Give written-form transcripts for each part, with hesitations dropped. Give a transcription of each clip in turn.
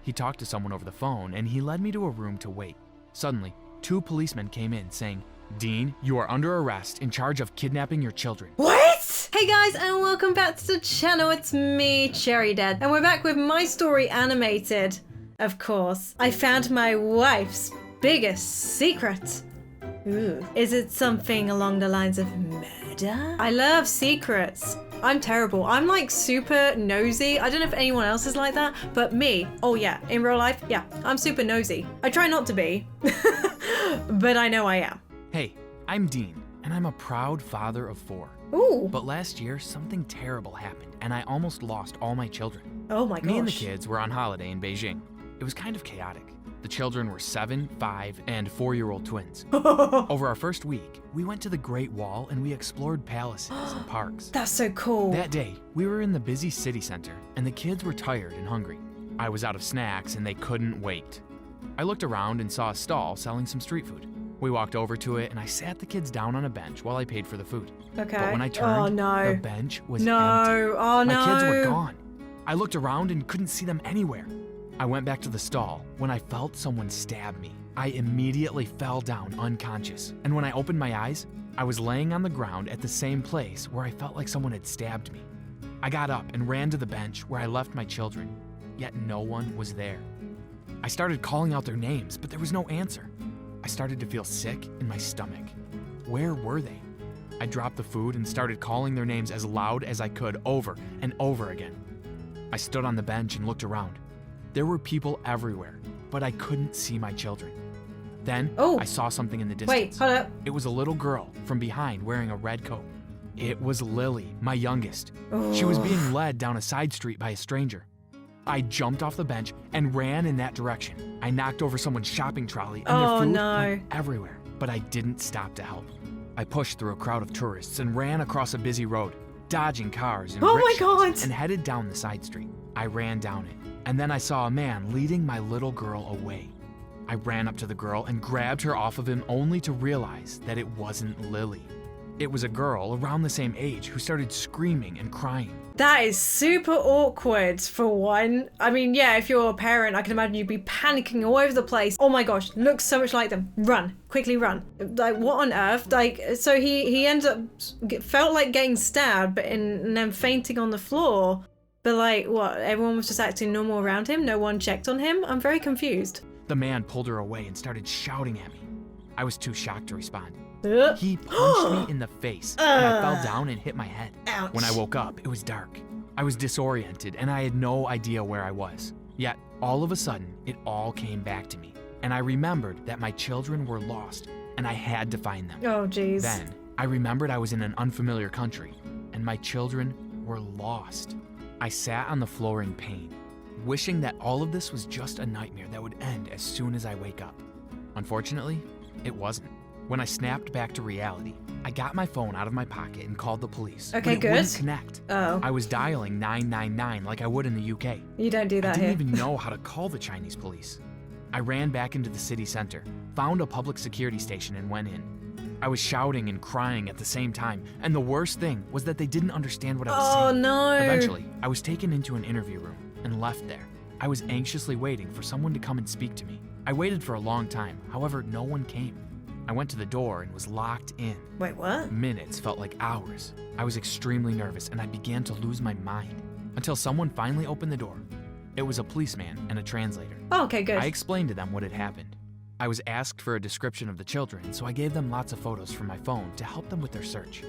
He talked to someone over the phone, and he led me to a room to wait. Suddenly, 2 policemen came in saying, "Dean, you are under arrest in charge of kidnapping your children." What? Hey guys, and welcome back to the channel. It's me, Cheridet, and we're back with my story animated. Of course, I found my wife's biggest secret. Ooh. Is it something along the lines of murder? I love secrets. I'm terrible. I'm like super nosy. I don't know if anyone else is like that, but me, oh yeah, in real life, yeah, I'm super nosy. I try not to be, but I know I am. Hey, I'm Dean, and I'm a proud father of 4. Ooh. But last year, something terrible happened, and I almost lost all my children. Oh my gosh. Me and the kids were on holiday in Beijing. It was kind of chaotic. The children were 7, 5, and 4-year-old twins. Over our first week, we went to the Great Wall and we explored palaces and parks. That's so cool. That day, we were in the busy city center, and the kids were tired and hungry. I was out of snacks, and they couldn't wait. I looked around and saw a stall selling some street food. We walked over to it, and I sat the kids down on a bench while I paid for the food. Okay. But when I turned, the bench was empty. Oh no. My kids were gone. I looked around and couldn't see them anywhere. I went back to the stall when I felt someone stab me. I immediately fell down unconscious, and when I opened my eyes, I was laying on the ground at the same place where I felt like someone had stabbed me. I got up and ran to the bench where I left my children, yet no one was there. I started calling out their names, but there was no answer. I started to feel sick in my stomach. Where were they? I dropped the food and started calling their names as loud as I could over and over again. I stood on the bench and looked around. There were people everywhere, but I couldn't see my children. Then I saw something in the distance. Wait, hold up. It was a little girl from behind wearing a red coat. It was Lily, my youngest. She was being led down a side street by a stranger. I jumped off the bench and ran in that direction. I knocked over someone's shopping trolley and their food went everywhere, but I didn't stop to help. I pushed through a crowd of tourists and ran across a busy road, dodging cars and rickshaws, and headed down the side street. I ran down it, and then I saw a man leading my little girl away. I ran up to the girl and grabbed her off of him only to realize that it wasn't Lily. It was a girl around the same age who started screaming and crying. That is super awkward, for one. I mean, yeah, if you're a parent, I can imagine you'd be panicking all over the place. Oh my gosh, looks so much like them. Run, quickly run. Like, what on earth? Like, so he ends up, felt like getting stabbed, and then fainting on the floor. But like, what, everyone was just acting normal around him? No one checked on him? I'm very confused. The man pulled her away and started shouting at me. I was too shocked to respond. He punched me in the face, and I fell down and hit my head. Ouch. When I woke up, it was dark. I was disoriented, and I had no idea where I was. Yet, all of a sudden, it all came back to me, and I remembered that my children were lost, and I had to find them. Oh, jeez. Then, I remembered I was in an unfamiliar country, and my children were lost. I sat on the floor in pain, wishing that all of this was just a nightmare that would end as soon as I wake up. Unfortunately, it wasn't. When I snapped back to reality, I got my phone out of my pocket and called the police. Okay, but it good. wouldn't connect. Oh. I was dialing 999 like I would in the UK. You don't do that I here. didn't even know how to call the Chinese police. I ran back into the city center, found a public security station, and went in. I was shouting and crying at the same time, and the worst thing was that they didn't understand what I was saying. Oh no. Eventually, I was taken into an interview room and left there. I was anxiously waiting for someone to come and speak to me. I waited for a long time, however, no one came. I went to the door and was locked in. Wait, what? Minutes felt like hours. I was extremely nervous and I began to lose my mind until someone finally opened the door. It was a policeman and a translator. Oh, okay, good. I explained to them what had happened. I was asked for a description of the children, so I gave them lots of photos from my phone to help them with their search.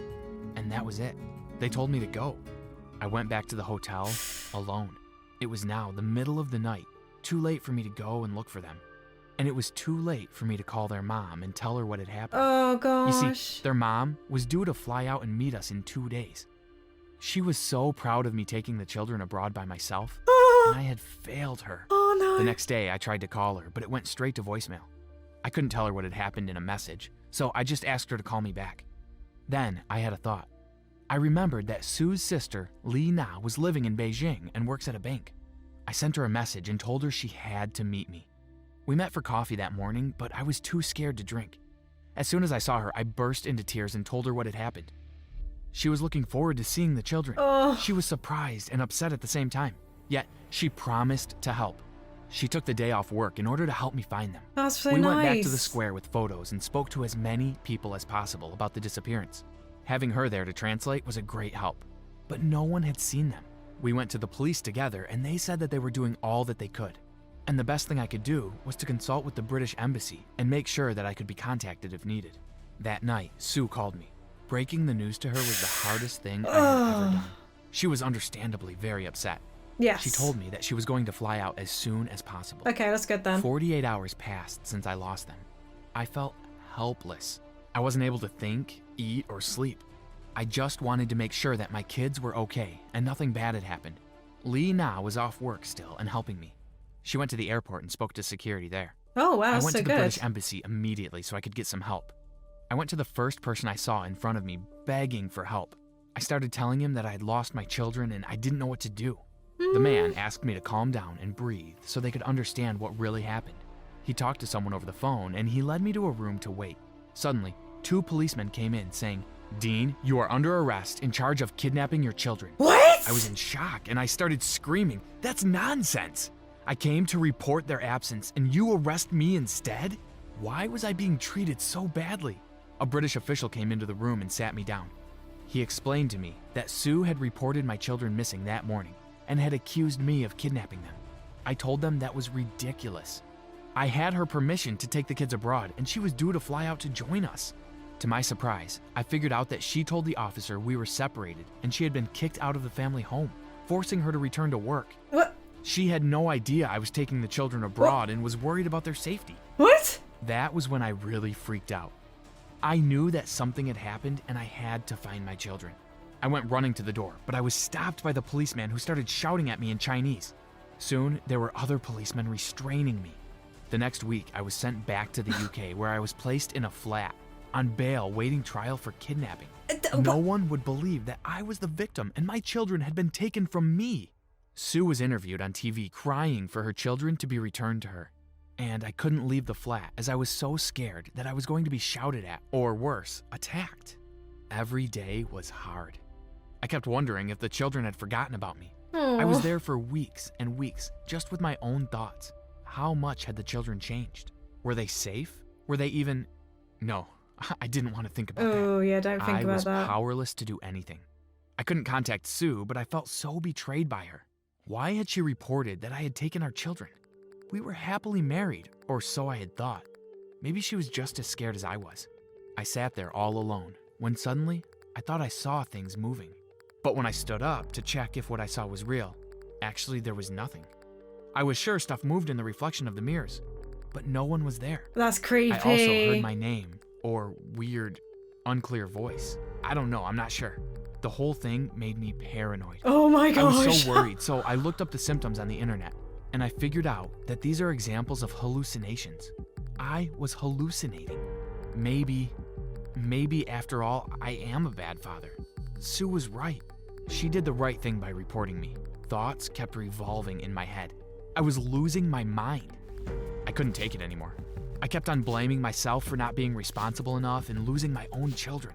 And that was it. They told me to go. I went back to the hotel alone. It was now the middle of the night, too late for me to go and look for them. And it was too late for me to call their mom and tell her what had happened. Oh gosh. You see, their mom was due to fly out and meet us in 2 days. She was so proud of me taking the children abroad by myself, and I had failed her. Oh no. The next day, I tried to call her, but it went straight to voicemail. I couldn't tell her what had happened in a message, so I just asked her to call me back. Then I had a thought. I remembered that Sue's sister, Li Na, was living in Beijing and works at a bank. I sent her a message and told her she had to meet me. We met for coffee that morning, but I was too scared to drink. As soon as I saw her, I burst into tears and told her what had happened. She was looking forward to seeing the children. Oh. She was surprised and upset at the same time, yet she promised to help. She took the day off work in order to help me find them. That's so We nice. went back to the square with photos and spoke to as many people as possible about the disappearance. Having her there to translate was a great help, but no one had seen them. We went to the police together and they said that they were doing all that they could. And the best thing I could do was to consult with the British Embassy and make sure that I could be contacted if needed. That night, Sue called me. Breaking the news to her was the hardest thing I had ever done. She was understandably very upset. Yes. She told me that she was going to fly out as soon as possible. Okay, that's good then. 48 hours passed since I lost them. I felt helpless. I wasn't able to think, eat, or sleep. I just wanted to make sure that my kids were okay and nothing bad had happened. Lee Na was off work still and helping me. She went to the airport and spoke to security there. Oh, wow, I that's went so to the good. British Embassy immediately so I could get some help. I went to the first person I saw in front of me begging for help. I started telling him that I had lost my children and I didn't know what to do. The man asked me to calm down and breathe so they could understand what really happened. He talked to someone over the phone and he led me to a room to wait. Suddenly, 2 policemen came in saying, "Dean, you are under arrest in charge of kidnapping your children." What? I was in shock and I started screaming, "That's nonsense! I came to report their absence and you arrest me instead? Why was I being treated so badly?" A British official came into the room and sat me down. He explained to me that Sue had reported my children missing that morning and had accused me of kidnapping them. I told them that was ridiculous. I had her permission to take the kids abroad and she was due to fly out to join us. To my surprise, I figured out that she told the officer we were separated and she had been kicked out of the family home, forcing her to return to work. What? She had no idea I was taking the children abroad and was worried about their safety. What? That was when I really freaked out. I knew that something had happened and I had to find my children. I went running to the door, but I was stopped by the policeman who started shouting at me in Chinese. Soon, there were other policemen restraining me. The next week, I was sent back to the UK where I was placed in a flat, on bail waiting trial for kidnapping. No one would believe that I was the victim and my children had been taken from me. Sue was interviewed on TV crying for her children to be returned to her. And I couldn't leave the flat as I was so scared that I was going to be shouted at, or worse, attacked. Every day was hard. I kept wondering if the children had forgotten about me. I was there for weeks and weeks, just with my own thoughts. How much had the children changed? Were they safe? Were they even... No, I didn't want to think about that. Oh, yeah, don't think I about was that. powerless to do anything. I couldn't contact Sue, but I felt so betrayed by her. Why had she reported that I had taken our children? We were happily married, or so I had thought. Maybe she was just as scared as I was. I sat there all alone, when suddenly, I thought I saw things moving. But when I stood up to check if what I saw was real, actually there was nothing. I was sure stuff moved in the reflection of the mirrors, but no one was there. That's creepy. I also heard my name, or weird, unclear voice. I don't know, I'm not sure. The whole thing made me paranoid. Oh my I gosh. was so worried, so I looked up the symptoms on the internet, and I figured out that these are examples of hallucinations. I was hallucinating. Maybe after all, I am a bad father. Sue was right. She did the right thing by reporting me. Thoughts kept revolving in my head. I was losing my mind. I couldn't take it anymore. I kept on blaming myself for not being responsible enough and losing my own children.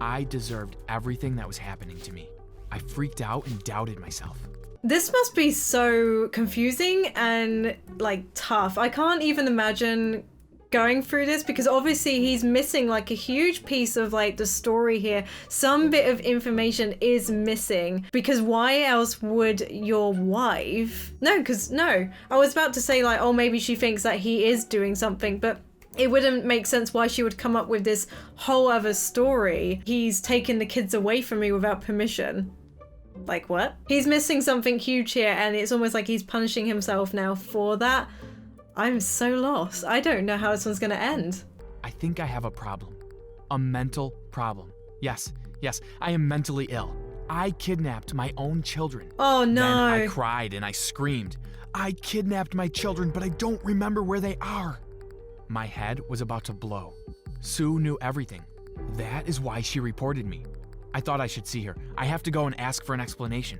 I deserved everything that was happening to me. I freaked out and doubted myself. This must be so confusing and like tough. I can't even imagine going through this because obviously he's missing like a huge piece of like the story here. Some bit of information is missing because why else would your wife... No, I was about to say like, oh, maybe she thinks that he is doing something, but it wouldn't make sense why she would come up with this whole other story. He's taken the kids away from me without permission. Like what? He's missing something huge here and it's almost like he's punishing himself now for that. I'm so lost. I don't know how this one's gonna end. I think I have a problem. A mental problem. Yes, I am mentally ill. I kidnapped my own children. Oh no. Then I cried and I screamed. I kidnapped my children, but I don't remember where they are. My head was about to blow. Sue knew everything. That is why she reported me. I thought I should see her. I have to go and ask for an explanation.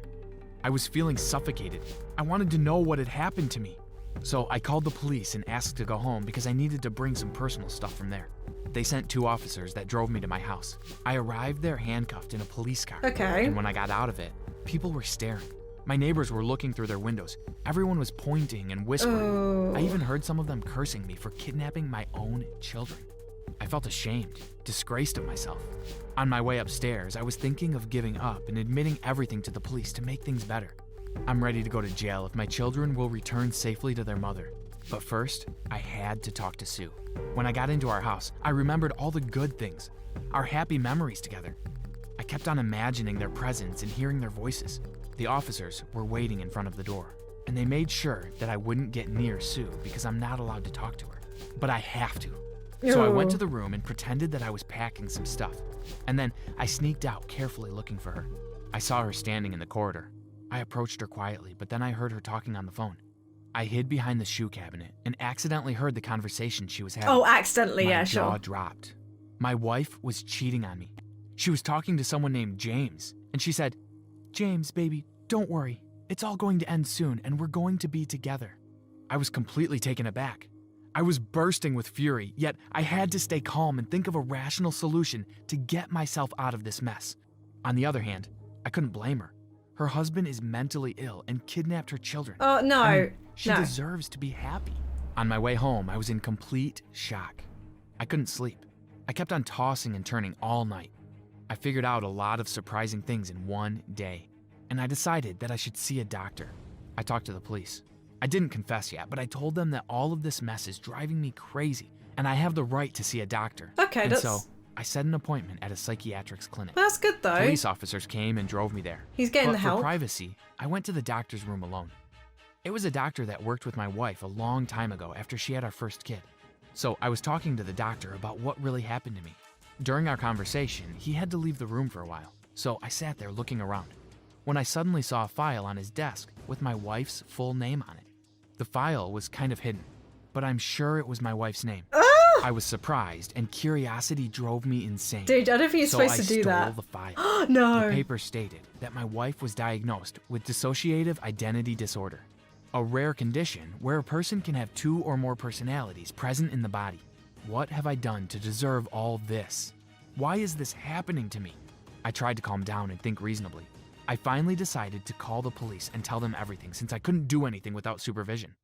I was feeling suffocated. I wanted to know what had happened to me. So I called the police and asked to go home because I needed to bring some personal stuff from there. They sent 2 officers that drove me to my house. I arrived there handcuffed in a police car. Okay. And when I got out of it, people were staring. My neighbors were looking through their windows. Everyone was pointing and whispering. Oh. I even heard some of them cursing me for kidnapping my own children. I felt ashamed, disgraced of myself. On my way upstairs, I was thinking of giving up and admitting everything to the police to make things better. I'm ready to go to jail if my children will return safely to their mother. But first, I had to talk to Sue. When I got into our house, I remembered all the good things, our happy memories together. I kept on imagining their presence and hearing their voices. The officers were waiting in front of the door, and they made sure that I wouldn't get near Sue because I'm not allowed to talk to her. But I have to. So I went to the room and pretended that I was packing some stuff. And then I sneaked out, carefully looking for her. I saw her standing in the corridor. I approached her quietly, but then I heard her talking on the phone. I hid behind the shoe cabinet and accidentally heard the conversation she was having. Oh, accidentally, My yeah, jaw sure. dropped. My wife was cheating on me. She was talking to someone named James, and she said, "James, baby, don't worry. It's all going to end soon, and we're going to be together." I was completely taken aback. I was bursting with fury, yet I had to stay calm and think of a rational solution to get myself out of this mess. On the other hand, I couldn't blame her. Her husband is mentally ill and kidnapped her children. Oh, no. I mean, she No. deserves to be happy. On my way home, I was in complete shock. I couldn't sleep. I kept on tossing and turning all night. I figured out a lot of surprising things in one day, and I decided that I should see a doctor. I talked to the police. I didn't confess yet, but I told them that all of this mess is driving me crazy, and I have the right to see a doctor. Okay, and that's... so I set an appointment at a psychiatrist clinic. That's good, though. Police officers came and drove me there. He's getting But the help. for privacy, I went to the doctor's room alone. It was a doctor that worked with my wife a long time ago after she had our first kid. So I was talking to the doctor about what really happened to me. During our conversation, he had to leave the room for a while, so I sat there looking around, when I suddenly saw a file on his desk with my wife's full name on it. The file was kind of hidden, but I'm sure it was my wife's name. Ah! I was surprised, and curiosity drove me insane. Dude, I don't think you're So supposed I to do stole that. the file. The No. paper stated that my wife was diagnosed with dissociative identity disorder, a rare condition where a person can have 2 or more personalities present in the body. What have I done to deserve all this? Why is this happening to me? I tried to calm down and think reasonably. I finally decided to call the police and tell them everything since I couldn't do anything without supervision.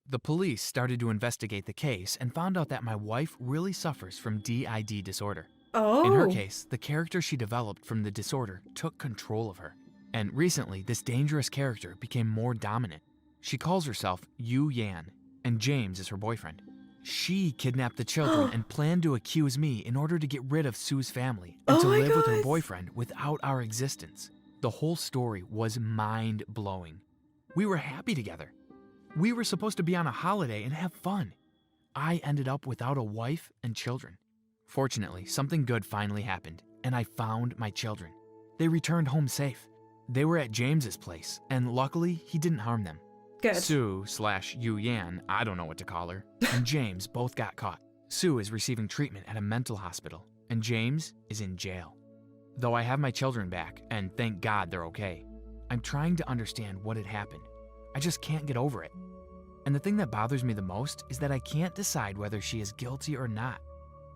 The police started to investigate the case and found out that my wife really suffers from DID disorder. Oh. In her case, the character she developed from the disorder took control of her. And recently, this dangerous character became more dominant. She calls herself Yu Yan, and James is her boyfriend. She kidnapped the children and planned to accuse me in order to get rid of Sue's family and to Oh my live with her God. boyfriend without our existence. The whole story was mind-blowing. We were happy together. We were supposed to be on a holiday and have fun. I ended up without a wife and children. Fortunately, something good finally happened, and I found my children. They returned home safe. They were at James's place, and luckily, he didn't harm them. Good. Sue/Yu Yan, I don't know what to call her, and James both got caught. Sue is receiving treatment at a mental hospital, and James is in jail. Though I have my children back, and thank God they're okay, I'm trying to understand what had happened. I just can't get over it. And the thing that bothers me the most is that I can't decide whether she is guilty or not.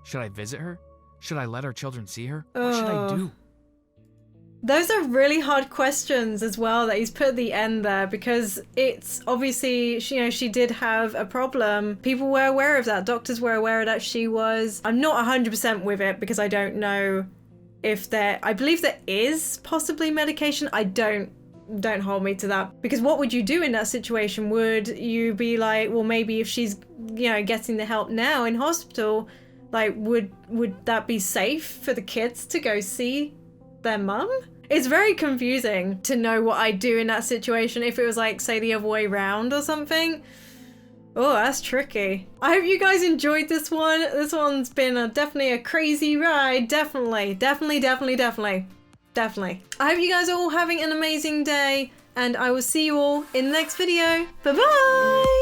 Should I visit her? Should I let our children see her? What should I do? Those are really hard questions as well that he's put at the end there, because it's obviously, she did have a problem. People were aware of that. Doctors were aware that she was. I'm not 100% with it because I don't know if I believe there is possibly medication. I don't hold me to that, because what would you do in that situation? Would you be like, well, maybe if she's, getting the help now in hospital, like, would that be safe for the kids to go see their mum? It's very confusing to know what I'd do in that situation if it was like, say, the other way around or something. Oh, that's tricky. I hope you guys enjoyed this one. This one's been definitely a crazy ride. Definitely. I hope you guys are all having an amazing day, and I will see you all in the next video. Bye-bye!